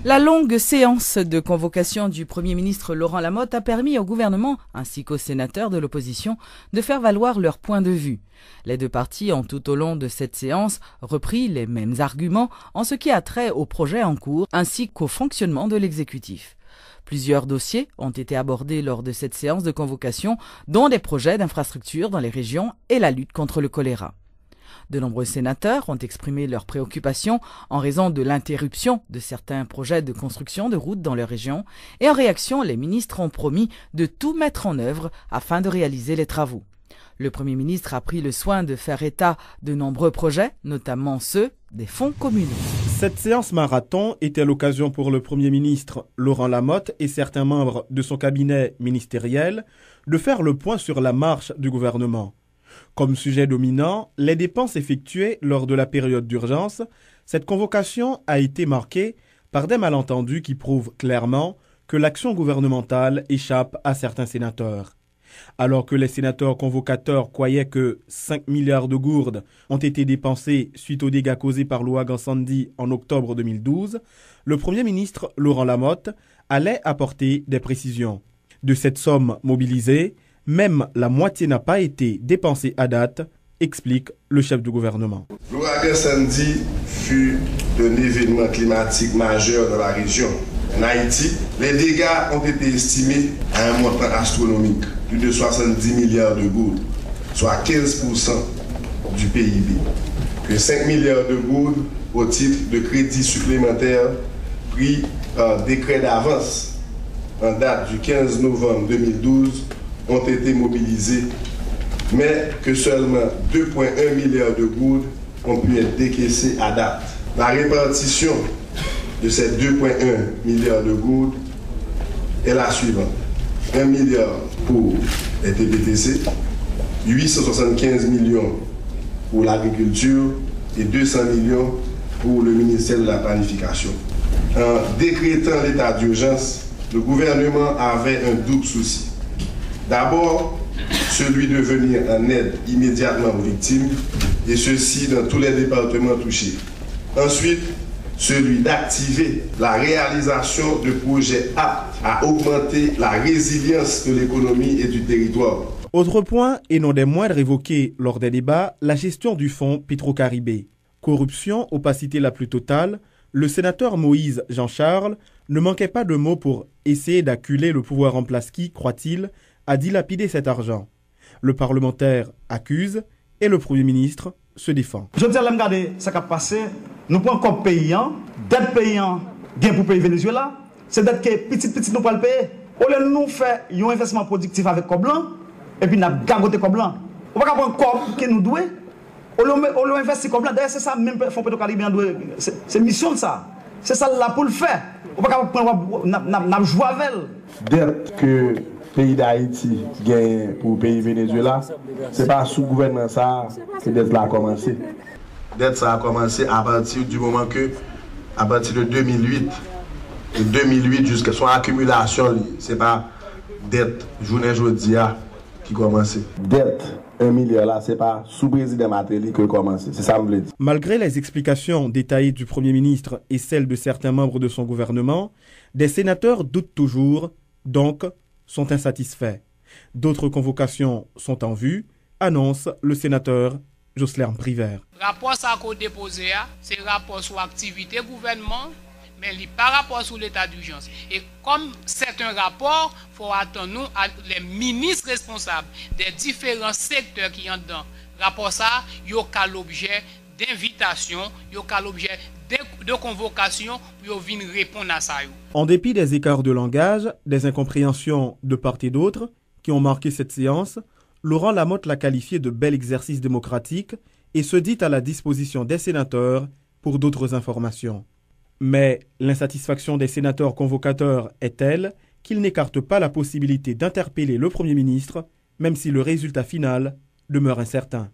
La longue séance de convocation du Premier ministre Laurent Lamotte a permis au gouvernement ainsi qu'aux sénateurs de l'opposition de faire valoir leur point de vue. Les deux partis ont tout au long de cette séance repris les mêmes arguments en ce qui a trait au projet en cours ainsi qu'au fonctionnement de l'exécutif. Plusieurs dossiers ont été abordés lors de cette séance de convocation, dont des projets d'infrastructures dans les régions et la lutte contre le choléra. De nombreux sénateurs ont exprimé leurs préoccupations en raison de l'interruption de certains projets de construction de routes dans leur région et en réaction, les ministres ont promis de tout mettre en œuvre afin de réaliser les travaux. Le Premier ministre a pris le soin de faire état de nombreux projets, notamment ceux des fonds communaux. Cette séance marathon était l'occasion pour le Premier ministre Laurent Lamotte et certains membres de son cabinet ministériel de faire le point sur la marche du gouvernement. Comme sujet dominant, les dépenses effectuées lors de la période d'urgence, cette convocation a été marquée par des malentendus qui prouvent clairement que l'action gouvernementale échappe à certains sénateurs. Alors que les sénateurs convocateurs croyaient que 5 milliards de gourdes ont été dépensés suite aux dégâts causés par l'ouragan Sandy en octobre 2012, le Premier ministre Laurent Lamotte allait apporter des précisions. De cette somme mobilisée, même la moitié n'a pas été dépensée à date, explique le chef du gouvernement. L'ouragan Sandy fut un événement climatique majeur dans la région. En Haïti, les dégâts ont été estimés à un montant astronomique, plus de 70 milliards de gourdes, soit 15% du PIB. Que 5 milliards de gourdes au titre de crédits supplémentaires pris par décret d'avance en date du 15 novembre 2012 ont été mobilisés, mais que seulement 2,1 milliards de gourdes ont pu être décaissés à date. La répartition de ces 2,1 milliards de gourdes est la suivante. 1 milliard pour les TPTC, 875 millions pour l'agriculture et 200 millions pour le ministère de la Planification. En décrétant l'état d'urgence, le gouvernement avait un double souci. D'abord, celui de venir en aide immédiatement aux victimes, et ceci dans tous les départements touchés. Ensuite, celui d'activer la réalisation de projets aptes à augmenter la résilience de l'économie et du territoire. Autre point, et non des moindres évoqués lors des débats, la gestion du fonds Petro-Caribé. Corruption, opacité la plus totale, le sénateur Moïse Jean-Charles ne manquait pas de mots pour essayer d'acculer le pouvoir en place qui, croit-il, a dilapidé cet argent. Le parlementaire accuse et le Premier ministre se défend. Je dis à regarder ce qui a passé, nous prenons comme payant, dette payant, gain pour payer Venezuela, c'est dette que petit nous pouvons payer. Au lieu de nous faire un investissement productif avec Coblan, et puis nous avons gagoté Coblan. On ne va pas prendre Cob que nous devons. Au lieu d'investir Coblan, d'ailleurs c'est ça même Fonds Petro-Caribéen, c'est mission de ça. C'est ça là pour le faire. On ne va pas prendre jouer avec elle. Dette que le pays d'Haïti gagne pour le pays Venezuela, ce n'est pas sous gouvernement ça que dette là a commencé. Dette ça a commencé à partir du moment que, à partir de 2008, de 2008 jusqu'à son accumulation, ce n'est pas dette journée jodia qui commence. Dette 1 milliard là, ce n'est pas sous président Matéli que commence. C'est ça que je veux dire. Malgré les explications détaillées du Premier ministre et celles de certains membres de son gouvernement, des sénateurs doutent toujours, donc sont insatisfaits. D'autres convocations sont en vue, annonce le sénateur Jocelyn Privert. Le rapport qu'on a déposé, c'est le rapport sur l'activité gouvernement, mais par rapport sur l'état d'urgence. Et comme c'est un rapport, il faut attendre les ministres responsables des différents secteurs qui sont dans le rapport, il y a l'objet d'invitation, il y a l'objet de convocation pour venir répondre à ça. En dépit des écarts de langage, des incompréhensions de part et d'autre qui ont marqué cette séance, Laurent Lamotte l'a qualifié de bel exercice démocratique et se dit à la disposition des sénateurs pour d'autres informations. Mais l'insatisfaction des sénateurs convocateurs est telle qu'ils n'écartent pas la possibilité d'interpeller le Premier ministre, même si le résultat final demeure incertain.